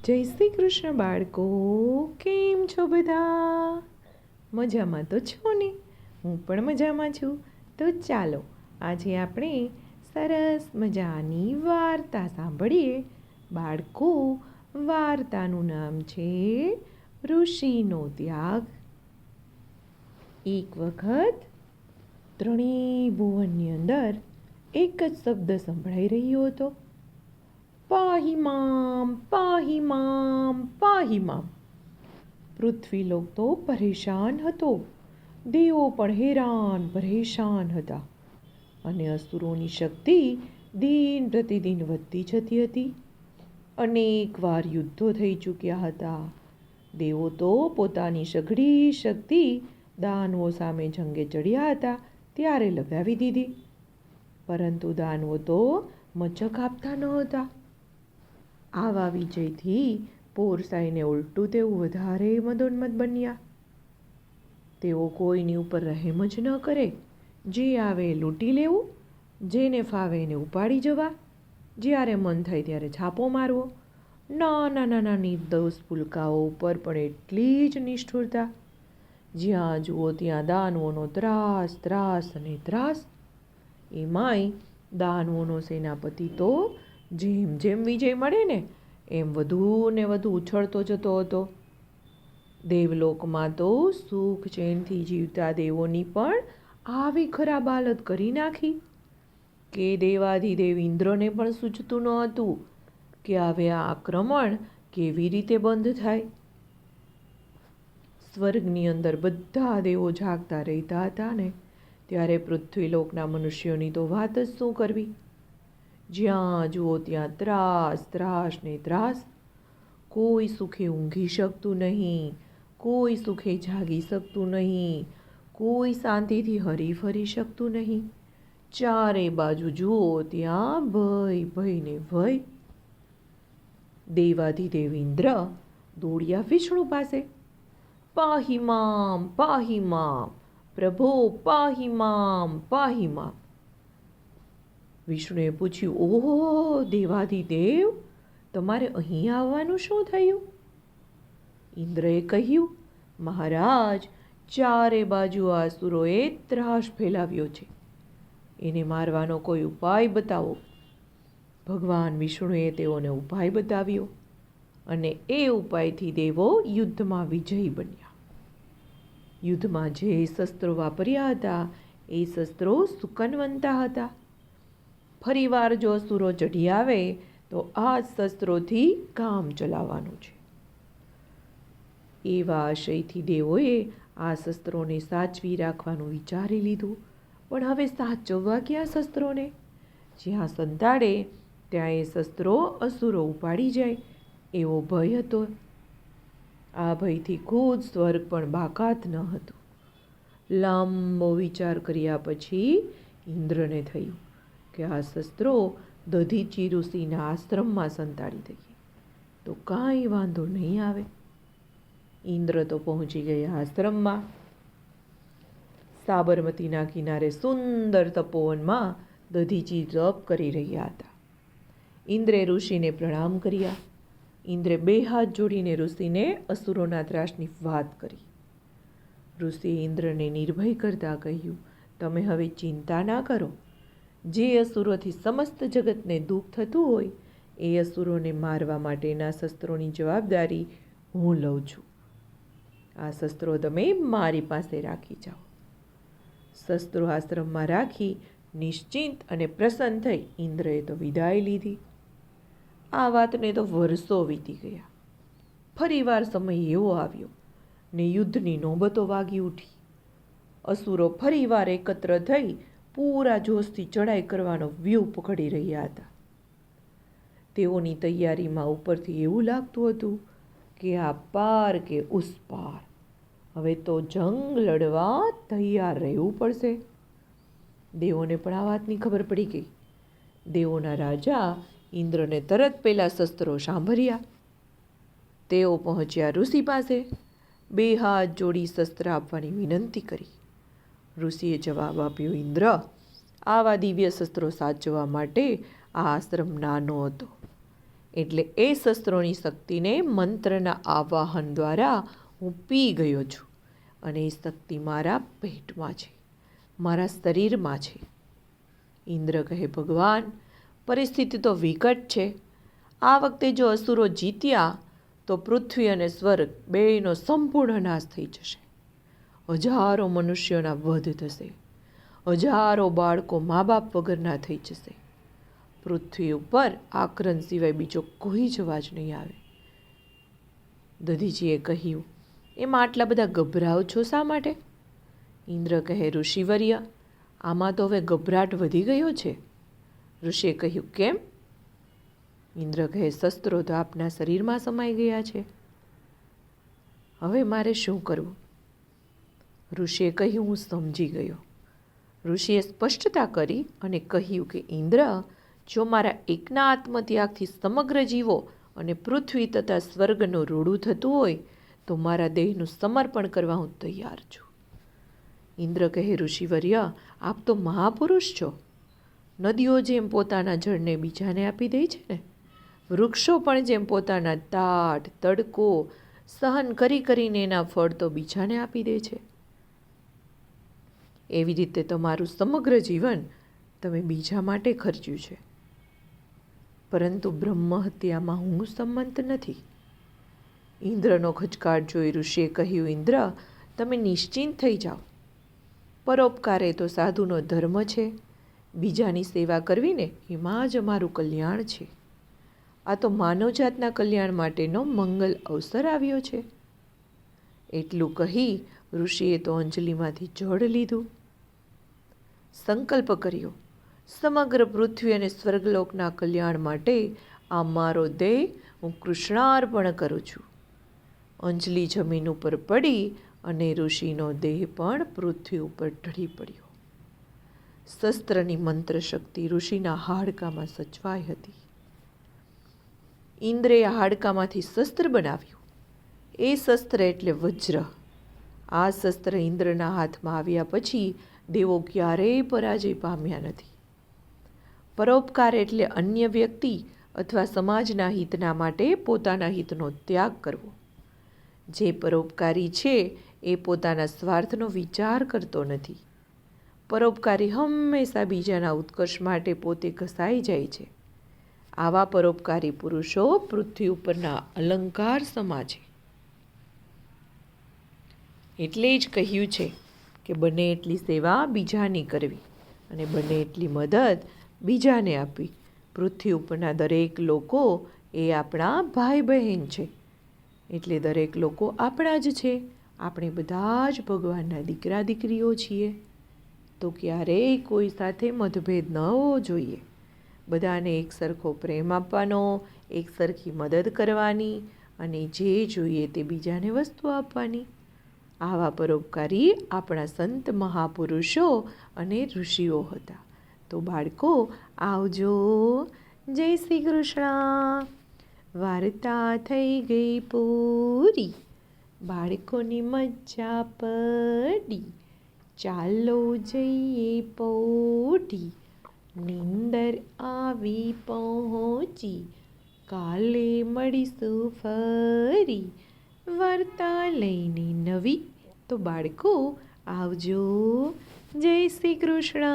જય શ્રી કૃષ્ણ બાળકો, કેમ છો બધા? મજામાં તો છો ને? હું પણ મજામાં છું. તો ચાલો આજે આપણે સરસ મજાની વાર્તા સાંભળીએ. બાળકો, વાર્તાનું નામ છે ઋષિનો ત્યાગ. એક વખત ત્રણેય ભુવનની અંદર એક જ શબ્દ સંભળાઈ રહ્યો હતો, પાહી મામ, પાહી મામ, પાહી મામ. પૃથ્વીલોક તો પરેશાન હતો, દેવો પણ હેરાન પરેશાન હતા અને અસુરોની શક્તિ દિન પ્રતિદિન વધતી જતી હતી. અનેક વાર યુદ્ધો થઈ ચૂક્યા હતા. દેવો તો પોતાની સઘળી શક્તિ દાનવો સામે જંગે ચડ્યા હતા ત્યારે લગાવી દીધી, પરંતુ દાનવો તો મચક આપતા ન હતા. આવા વિજયથી પોરસાઈને ઉલટું તેવું વધારે મદોન્મદ બન્યા. તેઓ કોઈની ઉપર રહેમ જ ન કરે, જે આવે લૂંટી લેવું, જેને ફાવે એને ઉપાડી જવા, જ્યારે મન થાય ત્યારે છાપો મારવો. નાના નાના નિર્દોષ પુલકાઓ ઉપર પણ એટલી જ નિષ્ઠુરતા. જ્યાં જુઓ ત્યાં દાનવોનો ત્રાસ, ત્રાસ અને ત્રાસ. એમાંય દાનવોનો સેનાપતિ તો જેમ જેમ વિજય મળે ને એમ વધુ ને વધુ ઉછળતો જતો હતો. દેવલોકમાં તો સુખ ચેનથી જીવતા દેવોની પણ આવી ખરાબ હાલત કરી નાખી કે દેવાધિદેવ ઇન્દ્રને પણ સૂચતું ન હતું કે હવે આ આક્રમણ કેવી રીતે બંધ થાય. સ્વર્ગની અંદર બધા દેવો જાગતા રહેતા હતા ને ત્યારે પૃથ્વીલોકના મનુષ્યોની તો વાત જ શું કરવી. જ્યાં જુઓ ત્યાં ત્રાસ, ત્રાસ ને ત્રાસ. કોઈ સુખે ઊંઘી શકતું નહીં, કોઈ સુખે જાગી શકતું નહીં, કોઈ શાંતિથી હરી ફરી શકતું નહીં. ચારે બાજુ જુઓ ત્યાં ભય, ભય ને ભય. દેવાધિદેવ ઇન્દ્ર દોડ્યા વિષ્ણુ પાસે. પાહી મામ, પાહી મામ, પ્રભો પાહી મામ, પાહી મામ. વિષ્ણુએ પૂછ્યું, ઓહો દેવાધિદેવ, તમારે અહીં આવવાનું શું થયું? ઇન્દ્રએ કહ્યું, મહારાજ, ચારે બાજુ આસુરોએ ત્રાસ ફેલાવ્યો છે, એને મારવાનો કોઈ ઉપાય બતાવો. ભગવાન વિષ્ણુએ તેઓને ઉપાય બતાવ્યો અને એ ઉપાયથી દેવો યુદ્ધમાં વિજયી બન્યા. યુદ્ધમાં જે શસ્ત્રો વાપર્યા હતા એ શસ્ત્રો સુકનવંતા હતા. ફરીવાર જો અસુરો ચઢી આવે તો આ શસ્ત્રોથી કામ ચલાવવાનું છે. એવા આશયથી દેવોએ આ શસ્ત્રોને સાચવી રાખવાનું વિચારી લીધું. પણ હવે સાચવવા ક્યાં શસ્ત્રોને? જ્યાં સંતાડે ત્યાં એ શસ્ત્રો અસુરો ઉપાડી જાય એવો ભય હતો. આ ભયથી ખુદ સ્વર્ગ પણ બાકાત ન હતું. લાંબો વિચાર કર્યા પછી ઇન્દ્રને થયું કે આ શસ્ત્રો દધીચી ઋષિના આશ્રમમાં સંતાડી દઈએ તો કાંઈ વાંધો નહીં આવે. ઇન્દ્ર તો પહોંચી ગયા આશ્રમમાં. સાબરમતીના કિનારે સુંદર તપોવનમાં દધીચી તપ કરી રહ્યા હતા. ઇન્દ્રે ઋષિને પ્રણામ કર્યા. ઇન્દ્રે બે હાથ જોડીને ઋષિને અસુરોના ત્રાસની વાત કરી. ઋષિએ ઇન્દ્રને નિર્ભય કરતા કહ્યું, તમે હવે ચિંતા ના કરો. જે અસુરોથી સમસ્ત જગતને દુઃખ થતું હોય એ અસુરોને મારવા માટેના શસ્ત્રોની જવાબદારી હું લઉં છું. આ શસ્ત્રો તમે મારી પાસે રાખી જાઓ. શસ્ત્રો આશ્રમમાં રાખી નિશ્ચિંત અને પ્રસન્ન થઈ ઇન્દ્રએ તો વિદાય લીધી. આ વાતને તો વર્ષો વીતી ગયા. ફરીવાર સમય એવો આવ્યો ને યુદ્ધની નોબતો વાગી ઉઠી. અસુરો ફરીવાર એકત્ર થઈ પૂરા જોશથી ચડાઈ કરવાનો વ્યૂહ પકડી રહ્યા હતા. તેઓની તૈયારીમાં ઉપરથી એવું લાગતું હતું કે આ પાર કે ઉસ પાર, હવે તો જંગ લડવા તૈયાર રહેવું પડશે. દેવોને પણ આ વાતની ખબર પડી ગઈ. દેવોના રાજા ઇન્દ્રને તરત પેલા શસ્ત્રો સાંભળ્યા. તેઓ પહોંચ્યા ઋષિ પાસે. બે હાથ જોડી શસ્ત્ર આપવાની વિનંતી કરી. ઋષિએ જવાબ આપ્યો, ઇન્દ્ર, આવા દિવ્ય શસ્ત્રો સાચવવા માટે આ આશ્રમ નાનો હતો. એટલે એ શસ્ત્રોની શક્તિને મંત્રના આવાહન દ્વારા હું પી ગયો છું અને એ શક્તિ મારા પેટમાં છે, મારા શરીરમાં છે. ઇન્દ્ર કહે, ભગવાન, પરિસ્થિતિ તો વિકટ છે. આ વખતે જો અસુરો જીત્યા તો પૃથ્વી અને સ્વર્ગ બેયનો સંપૂર્ણ નાશ થઈ જશે. હજારો મનુષ્યોના વધ થશે. હજારો બાળકો મા બાપ વગરના થઈ જશે. પૃથ્વી ઉપર આક્રંદ સિવાય બીજો કોઈ જ અવાજ નહીં આવે. દધીજીએ કહ્યું, એમાં આટલા બધા ગભરાઓ છો શા માટે? ઇન્દ્ર કહે, ઋષિવર્ય, આમાં તો હવે ગભરાટ વધી ગયો છે. ઋષિએ કહ્યું, કેમ? ઇન્દ્ર કહે, શસ્ત્રો તો આપના શરીરમાં સમાઈ ગયા છે. હવે મારે શું કરવું? ઋષિએ કહ્યું, હું સમજી ગયો. ઋષિએ સ્પષ્ટતા કરી અને કહ્યું કે ઇન્દ્ર, જો મારા એકના આત્મત્યાગથી સમગ્ર જીવો અને પૃથ્વી તથા સ્વર્ગનું રૂડું થતું હોય તો મારા દેહનું સમર્પણ કરવા હું તૈયાર છું. ઇન્દ્ર કહે, ઋષિવર્ય, આપ તો મહાપુરુષ છો. નદીઓ જેમ પોતાના જળને બીજાને આપી દે છે ને, વૃક્ષો પણ જેમ પોતાના તાટ તડકો સહન કરીને એના ફળ તો બીજાને આપી દે છે, એવી રીતે તમારું સમગ્ર જીવન તમે બીજા માટે ખર્ચ્યું છે. પરંતુ બ્રહ્મ હત્યામાં હું સંમત નથી. ઇન્દ્રનો ખચકાટ જોઈ ઋષિએ કહ્યું, ઇન્દ્ર, તમે નિશ્ચિંત થઈ જાઓ. પરોપકાર એ તો સાધુનો ધર્મ છે. બીજાની સેવા કરવીને એમાં જ અમારું કલ્યાણ છે. આ તો માનવજાતના કલ્યાણ માટેનો મંગલ અવસર આવ્યો છે. એટલું કહી ઋષિએ તો અંજલિમાંથી જળ લીધું. સંકલ્પ કર્યો, સમગ્ર પૃથ્વી અને સ્વર્ગલોકના કલ્યાણ માટે આ મારો દેહ હું કૃષ્ણાર્પણ કરું છું. અંજલિ જમીન ઉપર પડી અને ઋષિનો દેહ પણ પૃથ્વી ઉપર ઢળી પડ્યો. શસ્ત્રની મંત્ર શક્તિ ઋષિના હાડકામાં સચવાઈ હતી. ઇન્દ્રે હાડકામાંથી શસ્ત્ર બનાવ્યું. એ શસ્ત્ર એટલે વજ્ર. આ શસ્ત્ર ઇન્દ્રના હાથમાં આવ્યા પછી દેવો ક્યારેય પરાજય પામ્યા નથી. પરોપકાર એટલે અન્ય વ્યક્તિ અથવા સમાજના હિતના માટે પોતાના હિતનો ત્યાગ કરવો. જે પરોપકારી છે એ પોતાના સ્વાર્થનો વિચાર કરતો નથી. પરોપકારી હંમેશા બીજાના ઉત્કર્ષ માટે પોતે ઘસાઈ જાય છે. આવા પરોપકારી પુરુષો પૃથ્વી ઉપરના અલંકાર સમા છે. એટલે જ કહ્યું છે કે બને એટલી સેવા બીજાની કરવી અને બને એટલી મદદ બીજાને આપવી. પૃથ્વી ઉપરના દરેક લોકો એ આપણા ભાઈ બહેન છે. એટલે દરેક લોકો આપણા જ છે. આપણે બધા જ ભગવાનના દીકરા દીકરીઓ છીએ. તો ક્યારેય કોઈ સાથે મતભેદ ન હોવો જોઈએ. બધાને એક સરખો પ્રેમ આપવાનો, એક સરખી મદદ કરવાની અને જે જોઈએ તે બીજાને વસ્તુ આપવાની. આવા પરોપકારી આપણા સંત મહાપુરુષો અને ઋષિઓ હતા. તો બાળકો આવજો. જય શ્રી કૃષ્ણ. વાર્તા થઈ ગઈ પૂરી, બાળકોની મજા પડી. ચાલો જઈએ પોઢી, નીંદર આવી પહોંચી. કાલે મળીશું ફરી વાર્તા લઈને નવી. તો બાળકો આવજો. જય શ્રી કૃષ્ણ.